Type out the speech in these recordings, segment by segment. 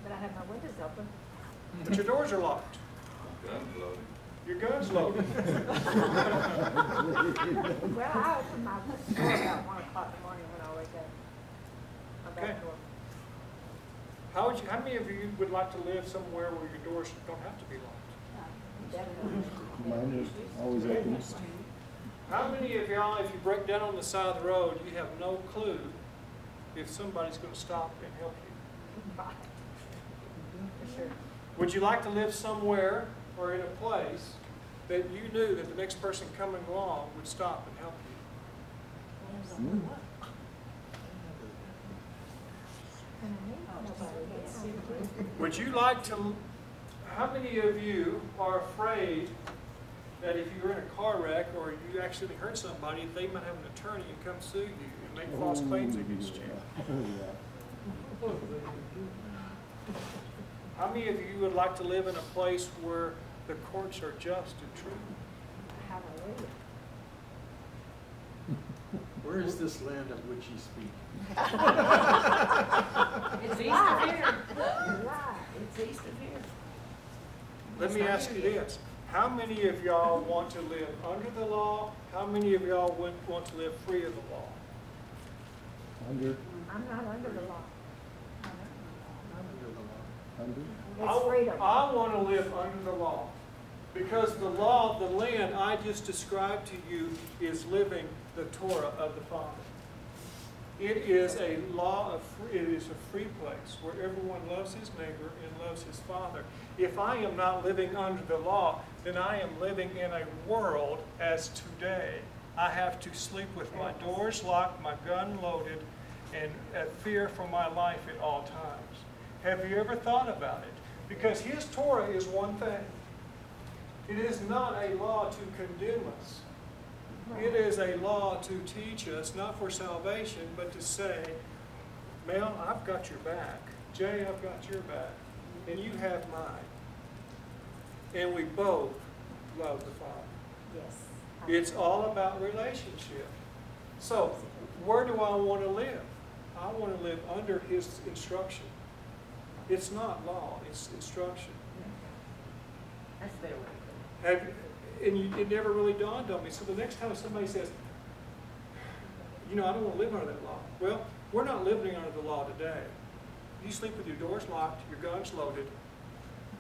But I have my windows open. But your doors are locked. Gun's loaded. Your gun's loaded. Well, I open my door about 1 o'clock in the morning when I wake up. My back Okay. door. How many of you would like to live somewhere where your doors don't have to be locked? Definitely. Mine is always open. How many of y'all, if you break down on the side of the road, you have no clue if somebody's going to stop and help you? For sure. Would you like to live somewhere or in a place that you knew that the next person coming along would stop and help you? Would you like to, how many of you are afraid that if you were in a car wreck or you accidentally hurt somebody, they might have an attorney and come sue you and make false claims against you? How many of you would like to live in a place where the courts are just and true? Hallelujah. Where is this land of which you speak? It's east of here. Right. It's east of here. Let me ask you this. How many of y'all want to live under the law? How many of y'all want to live free of the law? Under. I'm not under the law. Under. It's freedom. I want to live under the law. Because the law, the land I just described to you is living the Torah of the Father. It is a law of it is a free place where everyone loves his neighbor and loves his Father. If I am not living under the law, then I am living in a world as today. I have to sleep with my doors locked, my gun loaded, and fear for my life at all times. Have you ever thought about it? Because his Torah is one thing. It is not a law to condemn us. It is a law to teach us, not for salvation, but to say, Mel, I've got your back. Jay, I've got your back. And you have mine. And we both love the Father. Yes. It's all about relationship. So, where do I want to live? I want to live under his instruction. It's not law, it's instruction. That's a better way to put it. It never really dawned on me. So the next time somebody says, I don't want to live under that law. Well, we're not living under the law today. You sleep with your doors locked, your guns loaded,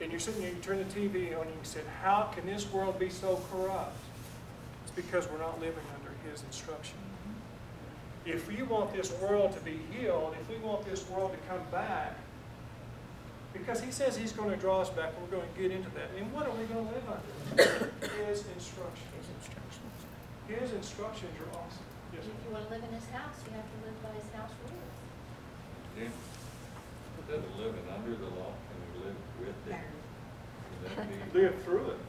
and you're sitting there, you turn the TV on, and you say, how can this world be so corrupt? It's because we're not living under his instruction. If we want this world to be healed, if we want this world to come back, because he says he's going to draw us back, and we're going to get into that. And what are we going to live under? His instructions. His instructions are awesome. Yes. If you want to live in his house, you have to live by his house rules. Yeah. Instead of living under the law, can we live with it? Can that be Live through it.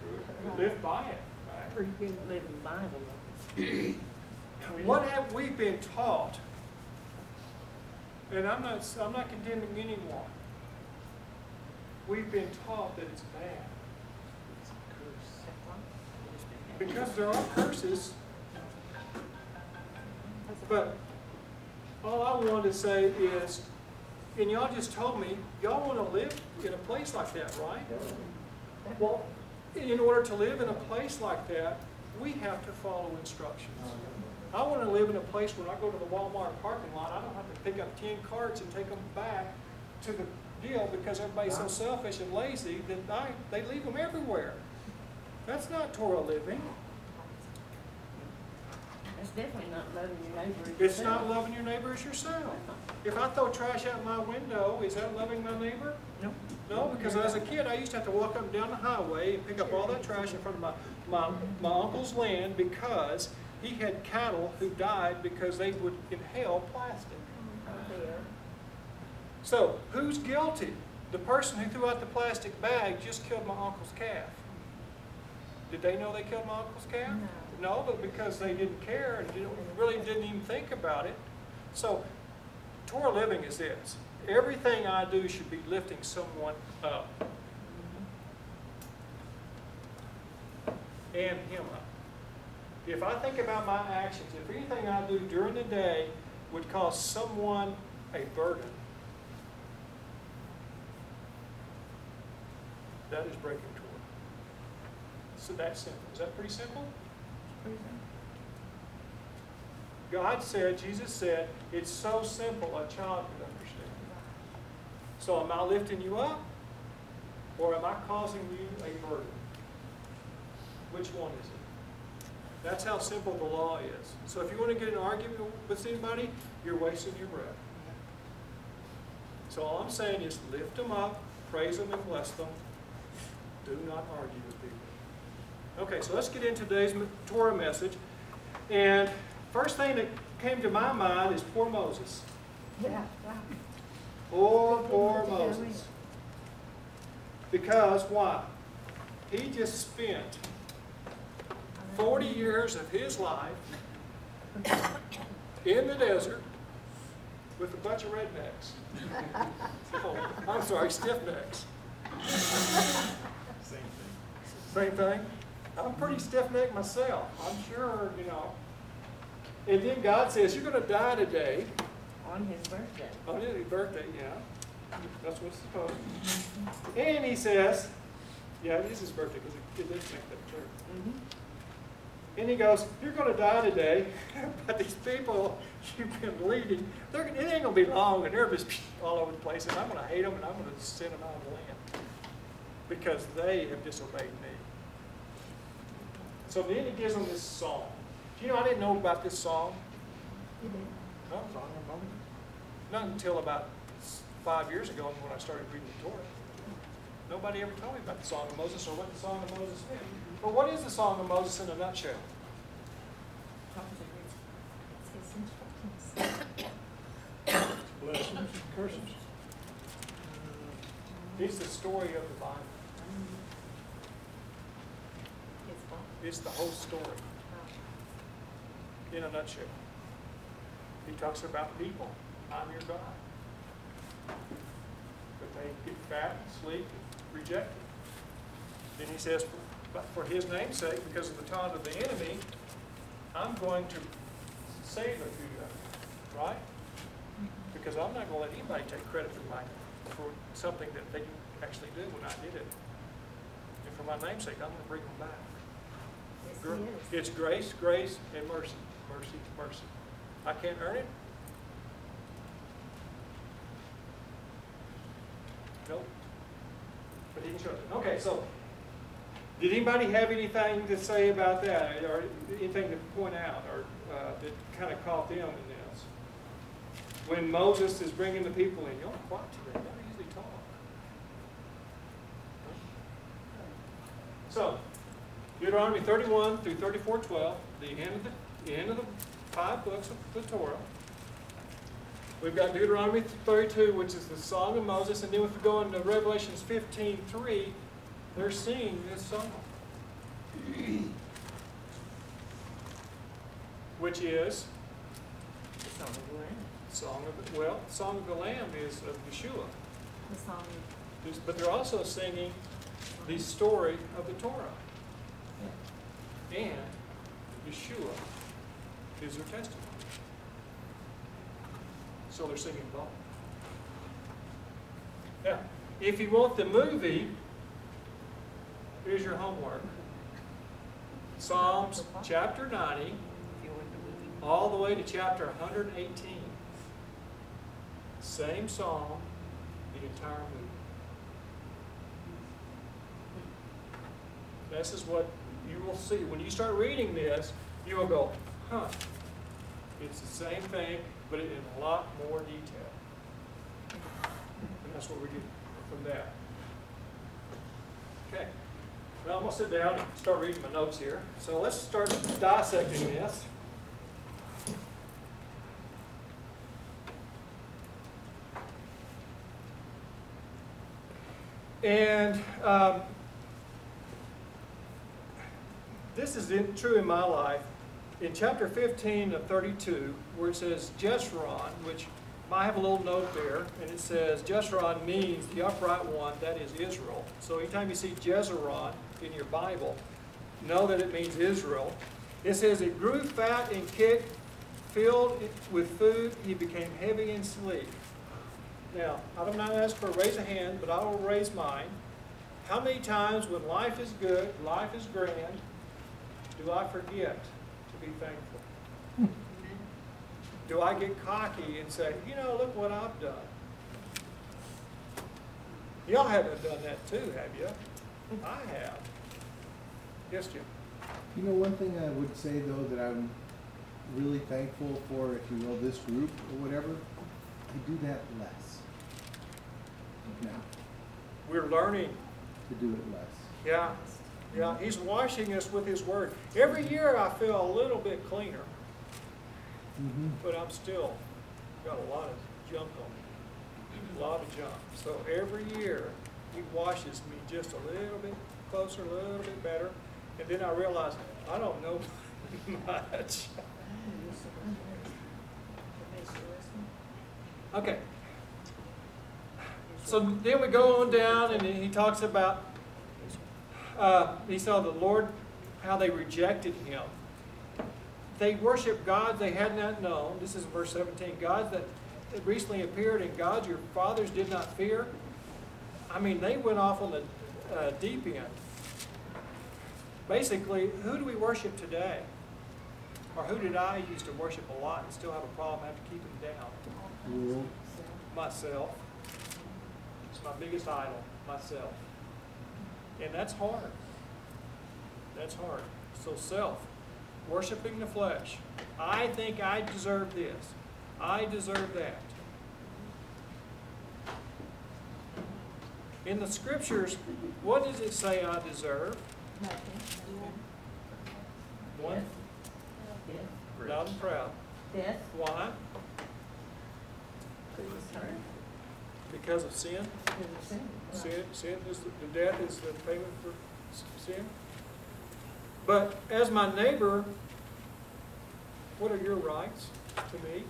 true? Live by it. Or you can live in Bible. What have we been taught? And I'm not condemning anyone. We've been taught that it's bad. Because there are curses. But all I wanted to say is, and y'all just told me, y'all want to live in a place like that, right? Well, in order to live in a place like that, we have to follow instructions. I want to live in a place where I go to the Walmart parking lot, I don't have to pick up 10 carts and take them back to the deal because everybody's so selfish and lazy that they leave them everywhere. That's not Torah living. That's definitely not loving your neighbor as It's yourself. not loving your neighbor as yourself. If I throw trash out my window, is that loving my neighbor? No. No, because as a kid, I used to have to walk up and down the highway and pick up all that trash in front of my uncle's land because he had cattle who died because they would inhale plastic. So, who's guilty? The person who threw out the plastic bag just killed my uncle's calf. Did they know they killed my uncle's calf? No, but because they didn't care and really didn't even think about it. So, Torah living is this. Everything I do should be lifting someone up. And him up. If I think about my actions, if anything I do during the day would cause someone a burden, that is breaking Torah. So that's simple. Is that pretty simple? God said, Jesus said, it's so simple a child could understand. So am I lifting you up? Or am I causing you a burden? Which one is it? That's how simple the law is. So if you want to get in an argument with anybody, you're wasting your breath. So all I'm saying is lift them up, praise them, and bless them. Do not argue with people. Okay, so let's get into today's Torah message. And first thing that came to my mind is poor Moses. Yeah. Poor Moses. Because why? He just spent 40 years of his life in the desert with a bunch of rednecks. Oh, I'm sorry, stiff necks. Same thing. Same thing? I'm pretty stiff-necked myself. I'm sure, you know. And then God says, you're going to die today. On his birthday. On his birthday, yeah. That's what's supposed. And he says, yeah, it is his birthday because it did make that clear. And he goes, you're going to die today, but these people you've been leading, it ain't going to be long, and they're just all over the place, and I'm going to hate them, and I'm going to send them out of the land because they have disobeyed me. So then he gives them this song. Do you know, I didn't know about this song. No, not until about 5 years ago when I started reading the Torah. Nobody ever told me about the Song of Moses or what the Song of Moses meant. But what is the Song of Moses in a nutshell? Blessings and curses. It's the story of the Bible. It's the whole story in a nutshell. He talks about people. I'm your God. But they get fat, sleep, and reject it. Then he says, but for his name's sake, because of the taunt of the enemy, I'm going to save a few of them. Right? Because I'm not going to let anybody take credit for something that they actually did when I did it. And for my name's sake, I'm going to bring them back. It's grace, grace, and mercy. Mercy, mercy. I can't earn it. Nope. But he can show it. Okay, so did anybody have anything to say about that, or anything to point out, or that kind of caught them in this? When Moses is bringing the people in, you're quiet today. They don't usually talk. So, Deuteronomy 31 through 34:12, the end of the 5 books of the Torah. We've got Deuteronomy 32, which is the Song of Moses, and then if we go into Revelations 15:3, they're singing this song, which is The Song of the Lamb. Song of the Lamb is of Yeshua. The song. But they're also singing the story of the Torah. And Yeshua is their testimony. So they're singing both. Now, if you want the movie, here's your homework. Psalms chapter 90, If you want the movie. all the way to chapter 118. Same song, the entire movie. This is what you will see. When you start reading this, you will go, huh, it's the same thing, but in a lot more detail. And that's what we get from that. Okay. Well, I'm going to sit down and start reading my notes here. So let's start dissecting this. And this is true in my life. In chapter 15 of 32, where it says Jeshurun, which I have a little note there, and it says Jeshurun means the upright one, that is Israel. So anytime you see Jeshurun in your Bible, know that it means Israel. It says it grew fat and kicked, filled with food, he became heavy in sleep. Now, I'm not asking for a raise of hand, but I will raise mine. How many times when life is good, life is grand, do I forget to be thankful? Do I get cocky and say, you know, look what I've done? Y'all haven't done that too, have you? I have. Yes, Jim? You know, one thing I would say though that I'm really thankful for, if you will, this group or whatever, I do that less now, We're learning. to do it less. Yeah. Yeah. He's washing us with His Word. Every year I feel a little bit cleaner, Mm-hmm. but I'm still got a lot of junk on me. A lot of junk. So every year He washes me just a little bit closer, a little bit better. And then I realize I don't know much. Okay. So then we go on down, and he talks about, he saw the Lord, how they rejected Him. They worship gods they had not known. This is verse 17. Gods that recently appeared, and gods your fathers did not fear. I mean, they went off on the deep end. Basically, who do we worship today? Or who did I used to worship a lot and still have a problem, have to keep them down? World. Myself. It's my biggest idol, myself. And that's hard. That's hard. So self, worshiping the flesh. I think I deserve this. I deserve that. In the scriptures, what does it say I deserve? One, loud and proud. Death. Why? Because of sin? Sin is the death is the payment for sin. But as my neighbor, what are your rights to me?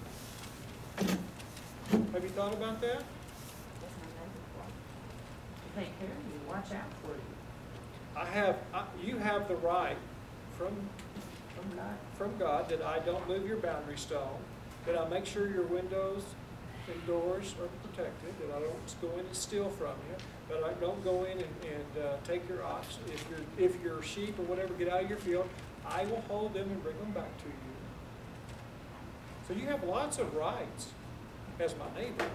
Have you thought about that? Take care of you, watch out for you. You have the right from From God. God that I don't move your boundary stone, that I make sure your windows and doors are protected, that I don't go in and steal from you, that I don't go in and take your ox. If your sheep or whatever get out of your field, I will hold them and bring them back to you. So you have lots of rights as my neighbor.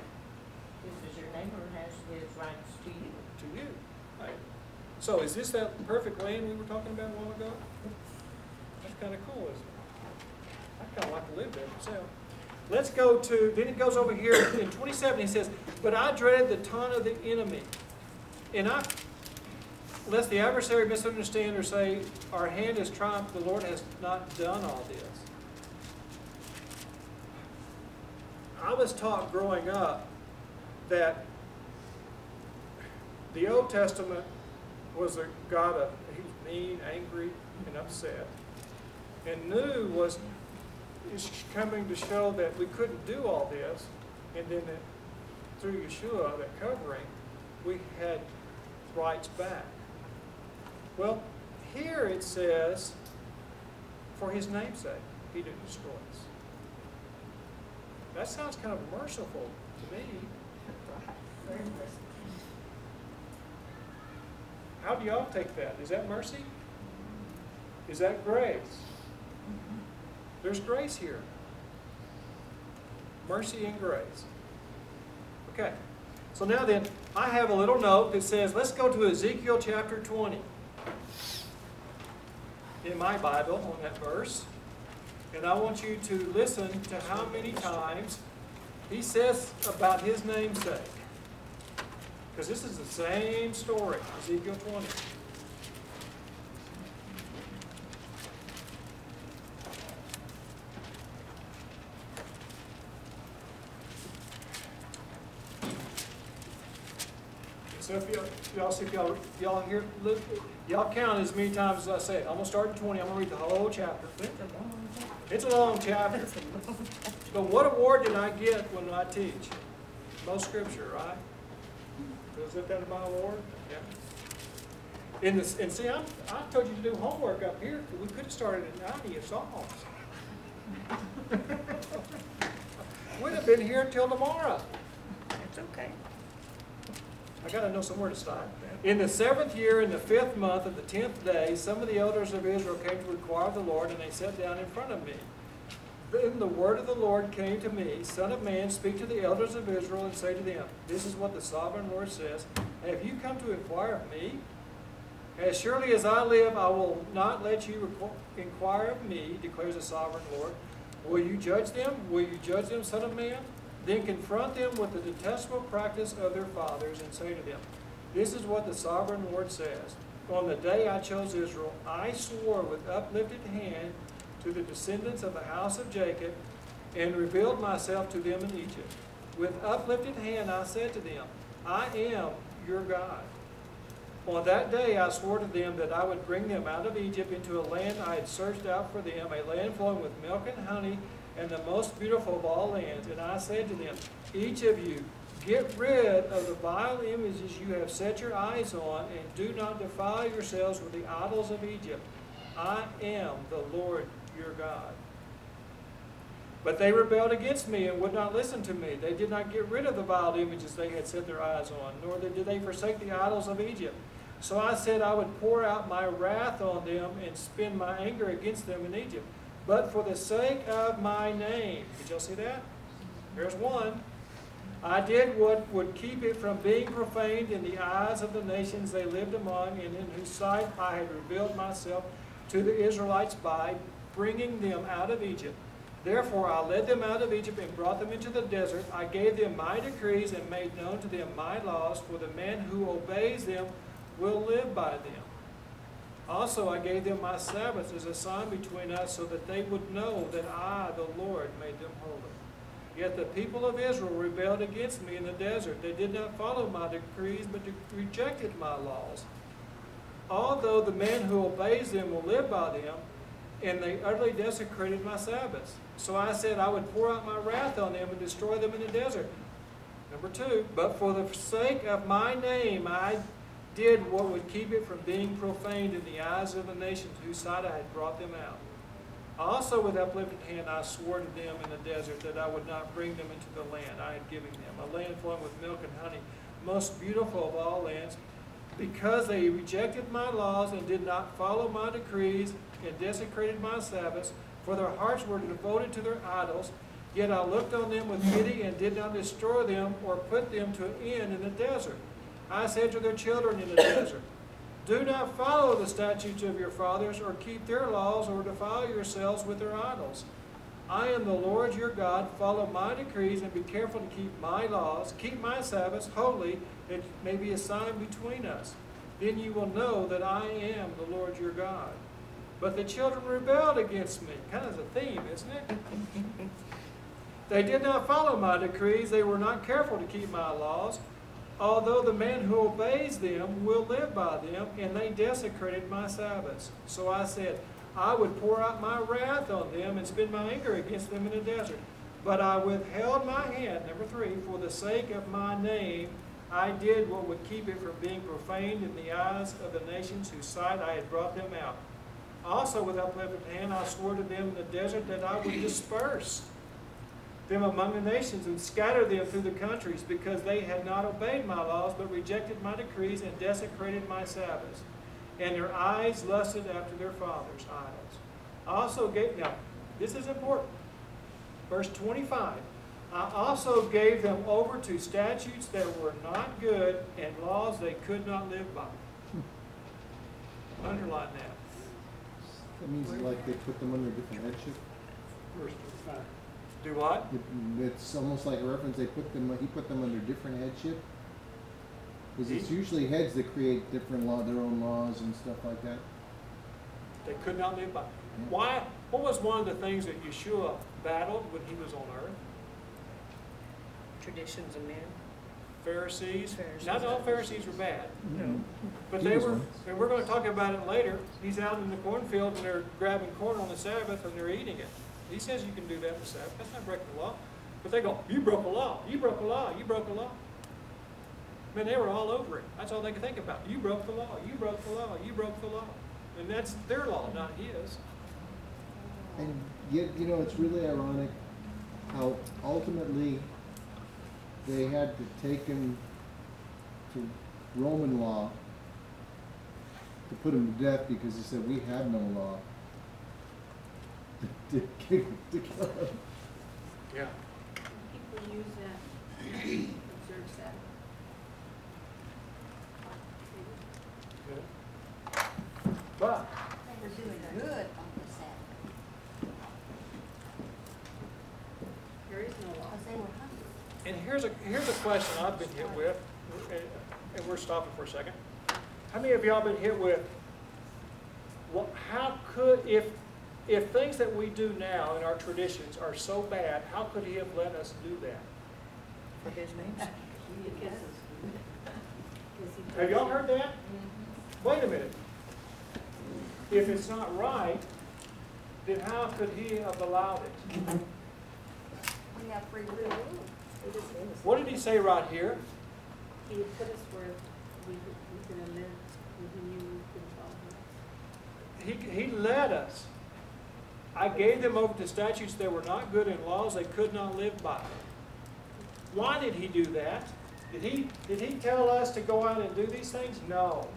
Just as your neighbor has his rights to you. To you. Right. So is this that perfect land we were talking about a while ago? That's kind of cool, isn't it? I kind of like to live there myself. Let's go to, then it goes over here in 27, he says, but I dreaded the taunt of the enemy. And lest the adversary misunderstand or say, our hand has triumphed, the Lord has not done all this. I was taught growing up that the Old Testament was a God of, he was mean, angry, and upset. And New is coming to show that we couldn't do all this, and then through Yeshua, that covering, we had rights back. Well, here it says, for His name's sake, He didn't destroy us. That sounds kind of merciful to me. Very merciful. How do y'all take that? Is that mercy? Is that grace? There's grace here. Mercy and grace. Okay. So now then, I have a little note that says, let's go to Ezekiel chapter 20. In my Bible, on that verse. And I want you to listen to how many times he says about His name's sake. Because this is the same story, Ezekiel 20. So if y'all hear, y'all count as many times as I say it. I'm going to start at 20. I'm going to read the whole chapter. It's a long chapter. But what award did I get when I teach? Most scripture, right? Isn't that my award? Yeah. And see, I told you to do homework up here. We could have started at 90 of Psalms. We'd have been here until tomorrow. It's okay. I got to know somewhere to start. In the 7th year, in the 5th month, of the 10th day, some of the elders of Israel came to inquire of the Lord, and they sat down in front of me. Then the word of the Lord came to me, Son of man, speak to the elders of Israel and say to them, this is what the sovereign Lord says, have you come to inquire of me? As surely as I live, I will not let you inquire of me, declares the sovereign Lord. Will you judge them? Will you judge them, Son of man? Then confront them with the detestable practice of their fathers and say to them, this is what the sovereign Lord says. On the day I chose Israel, I swore with uplifted hand to the descendants of the house of Jacob and revealed myself to them in Egypt. With uplifted hand I said to them, I am your God. On that day I swore to them that I would bring them out of Egypt into a land I had searched out for them, a land flowing with milk and honey, and the most beautiful of all lands. And I said to them, each of you, get rid of the vile images you have set your eyes on, and do not defile yourselves with the idols of Egypt. I am the Lord your God. But they rebelled against me and would not listen to me. They did not get rid of the vile images they had set their eyes on, nor did they forsake the idols of Egypt. So I said I would pour out my wrath on them and spend my anger against them in Egypt. But for the sake of my name, did y'all see that? Here's one. I did what would keep it from being profaned in the eyes of the nations they lived among, and in whose sight I had revealed myself to the Israelites by bringing them out of Egypt. Therefore I led them out of Egypt and brought them into the desert. I gave them my decrees and made known to them my laws, for the man who obeys them will live by them. Also I gave them my Sabbaths as a sign between us, so that they would know that I, the Lord, made them holy. Yet the people of Israel rebelled against me in the desert. They did not follow my decrees, but rejected my laws. Although the man who obeys them will live by them, and they utterly desecrated my Sabbaths. So I said I would pour out my wrath on them and destroy them in the desert. Number 2, but for the sake of my name I did what would keep it from being profaned in the eyes of the nations whose sight I had brought them out. Also with uplifted hand I swore to them in the desert that I would not bring them into the land I had given them, a land flowing with milk and honey, most beautiful of all lands, because they rejected my laws and did not follow my decrees and desecrated my Sabbaths, for their hearts were devoted to their idols. Yet I looked on them with pity and did not destroy them or put them to an end in the desert. I said to their children in the desert, do not follow the statutes of your fathers or keep their laws or defile yourselves with their idols. I am the Lord your God. Follow my decrees and be careful to keep my laws. Keep my Sabbaths holy, that it may be a sign between us. Then you will know that I am the Lord your God. But the children rebelled against me. Kind of a theme, isn't it? They did not follow my decrees. They were not careful to keep my laws. Although the man who obeys them will live by them, and they desecrated my Sabbaths. So I said, I would pour out my wrath on them and spend my anger against them in the desert. But I withheld my hand, number 3, for the sake of my name, I did what would keep it from being profaned in the eyes of the nations whose sight I had brought them out. Also with uplifted hand I swore to them in the desert that I would disperse them among the nations and scatter them through the countries, because they had not obeyed my laws, but rejected my decrees and desecrated my Sabbaths. And their eyes lusted after their fathers' idols. I also gave, now, this is important. Verse 25. I also gave them over to statutes that were not good and laws they could not live by. Underline that. That means like they put them under different headship. Verse 25. Do what? It's almost like a reference. He put them under different headship. Because it's usually heads that create different their own laws and stuff like that. They could not live by. Why? What was one of the things that Yeshua battled when he was on earth? Traditions of men. Pharisees. Pharisees. Not all Pharisees were bad. No. But He they was were, one. and we're going to talk about it later. He's out in the cornfield and they're grabbing corn on the Sabbath and they're eating it. He says you can do that on the Sabbath. That's not breaking the law. But they go, you broke the law, you broke the law, you broke the law. Man, they were all over it. That's all they could think about. You broke the law, you broke the law, you broke the law. And that's their law, not his. And yet, you know, it's really ironic how ultimately they had to take him to Roman law to put him to death because he said we had no law to kill him. Yeah. People use that, observe Sabbath. But They were doing good on the Sabbath, There is no law. because they were hungry. and here's a question I've been hit with, and we're stopping for a second. How many of y'all been hit with? Well, how could if things that we do now in our traditions are so bad, how could He have let us do that? For his name's sake. Have y'all heard that? Wait a minute. If it's not right, then how could He have allowed it? We have free will. What did He say right here? He had put us where we could live, we knew we couldn't follow him. He led us. I gave them over to statutes that were not good and laws they could not live by. Why did He do that? Did he tell us to go out and do these things? No.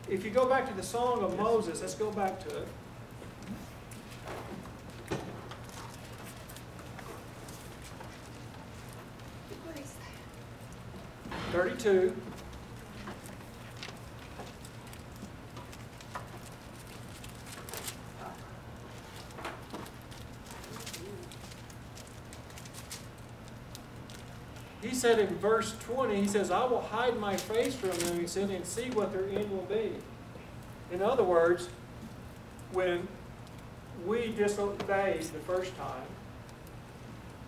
If you go back to the Song of Moses, let's go back to it. What is that? 32. He said in verse 20, he says, I will hide my face from them, he said, and see what their end will be. In other words, when we disobeyed the first time,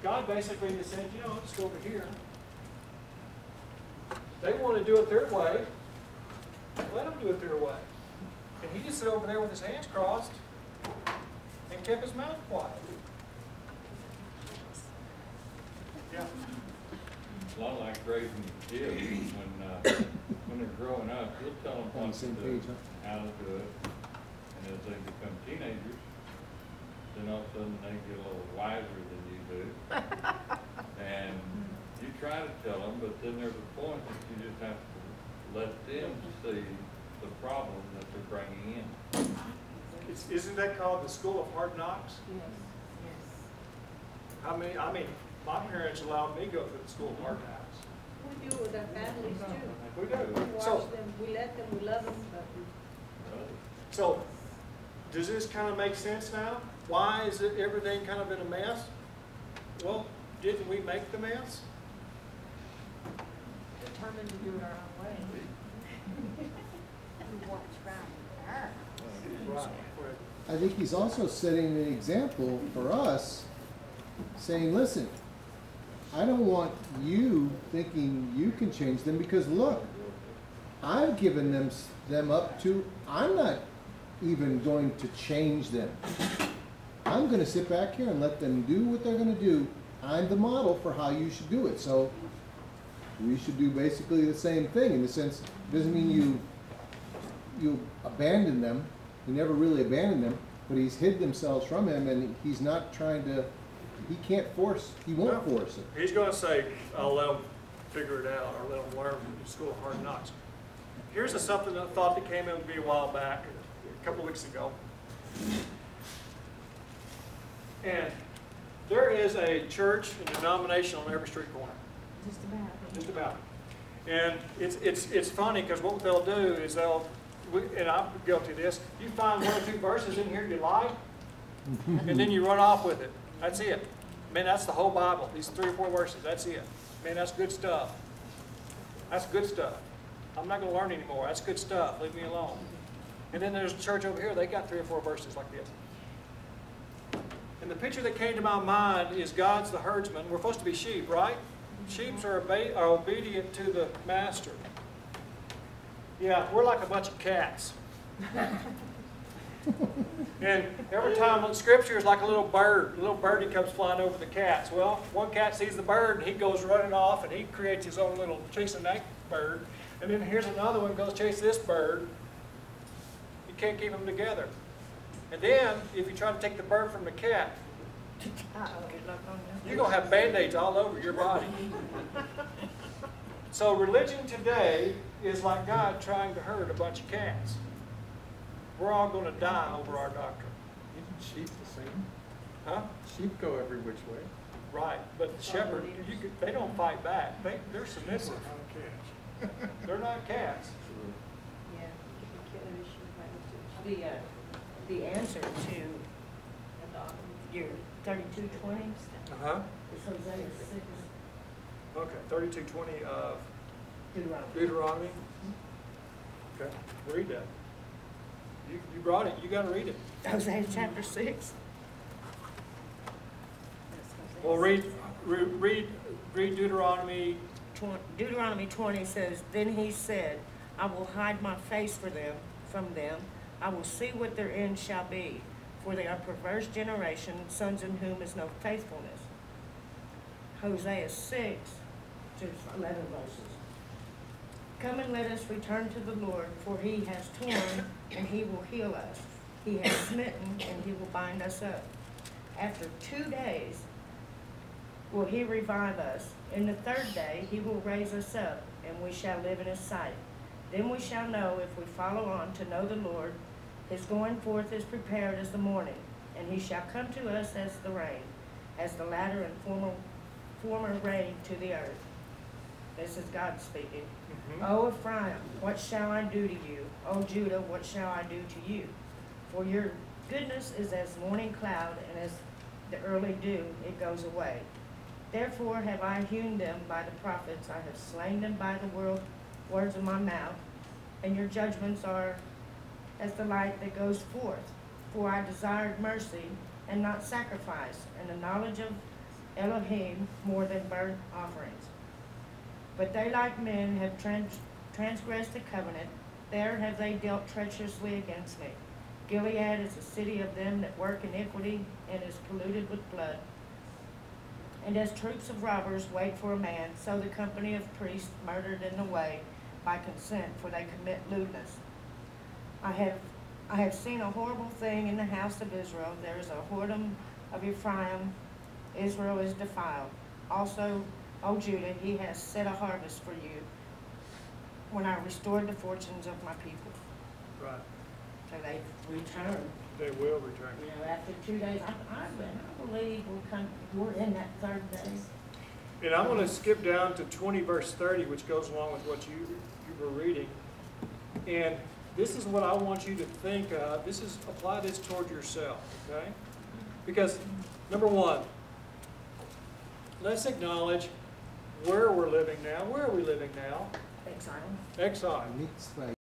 God basically just said, you know, let's go over here. They want to do it their way. Let them do it their way. And he just sat over there with his hands crossed and kept his mouth quiet. Yeah. It's a lot like raising kids when they're growing up. You'll tell them On what the to same do, page, huh? how to do it, and as they become teenagers, then all of a sudden they get a little wiser than you do, and you try to tell them, but then there's a point that you just have to let them see the problem that they're bringing in. Isn't that called the school of hard knocks? I mean, my parents allowed me to go through the school of hard knocks. We do with our families too. We do. We watch So, them, we let them, we love them, but we so does this kind of make sense now? Why is it everything kind of in a mess? Well, didn't we make the mess? determined to do it our own way. What's right there. Right. I think He's also setting an example for us, saying, listen, I don't want you thinking you can change them, because look, I've given them up to, I'm not even going to change them. I'm going to sit back here and let them do what they're going to do. I'm the model for how you should do it. So we should do basically the same thing, in the sense, it doesn't mean you abandon them. He never really abandoned them, but He's hid themselves from Him, and He's not trying to, He can't force, He won't force it. He's going to say, I'll let them figure it out, or let them learn from the school of hard knocks. Here's a something that I thought that came in to me a while back, a couple of weeks ago. And there is a church and denomination on every street corner. Just about. Just about. And it's funny, because what they'll do is and I'm guilty of this, you find one or two verses in here you like, and then you run off with it. That's it. Man, that's the whole Bible. These 3 or 4 verses, that's it. Man, that's good stuff. That's good stuff. I'm not going to learn anymore. That's good stuff. Leave me alone. And then there's a church over here, they got 3 or 4 verses like this. And the picture that came to my mind is God's the herdsman. We're supposed to be sheep, right? Sheep are obedient to the master. Yeah, we're like a bunch of cats. And every time Scripture is like a little bird. A little birdie comes flying over the cats. Well, one cat sees the bird and he goes running off and he creates his own little chasing that bird. And then here's another one goes chase this bird. You can't keep them together. And then if you try to take the bird from the cat, you're going to have Band-Aids all over your body. So religion today is like God trying to herd a bunch of cats. We're all going to die over our doctrine. Isn't sheep the same? Huh? Sheep go every which way. Right, but the shepherd, they don't fight back. They're submissive. They're not cats. Yeah, you can kill any sheep right into The answer to a dog. your 3220 Uh-huh. is Hosea 6, Okay, 32:20 of Deuteronomy. Deuteronomy. Okay, read that. You brought it, you gotta read it. Hosea chapter 6. Well, read Deuteronomy. Deuteronomy 20 says, Then he said, I will hide my face from them. I will see what their end shall be. For they are perverse generation, sons in whom is no faithfulness. Hosea 6, just 11 verses. Come and let us return to the Lord, for he has torn, and he will heal us. He has smitten, and he will bind us up. After 2 days will he revive us. In the third day he will raise us up, and we shall live in his sight. Then we shall know, if we follow on to know the Lord, his going forth is prepared as the morning, and he shall come to us as the rain, as the latter and former rain to the earth. This is God speaking. O Ephraim, what shall I do to you? O Judah, what shall I do to you? For your goodness is as morning cloud, and as the early dew, it goes away. Therefore have I hewn them by the prophets, I have slain them by the words of my mouth, and your judgments are as the light that goes forth. For I desired mercy and not sacrifice, and the knowledge of Elohim more than burnt offerings. But they like men have transgressed the covenant, there have they dealt treacherously against me. Gilead is a city of them that work iniquity, and is polluted with blood. And as troops of robbers wait for a man, so the company of priests murdered in the way by consent, for they commit lewdness. I have seen a horrible thing in the house of Israel. There is a whoredom of Ephraim. Israel is defiled. Also, O Judah, he has set a harvest for you when I restored the fortunes of my people. Right. So they return. They will return. You know, after 2 days, I believe we're in that third day. And I'm going to skip down to 20 verse 30, which goes along with what you were reading. And this is what I want you to think of. Apply this toward yourself, okay? Because, number one, let's acknowledge where we're living now. Where are we living now? Exile. Exile. Mitzvah.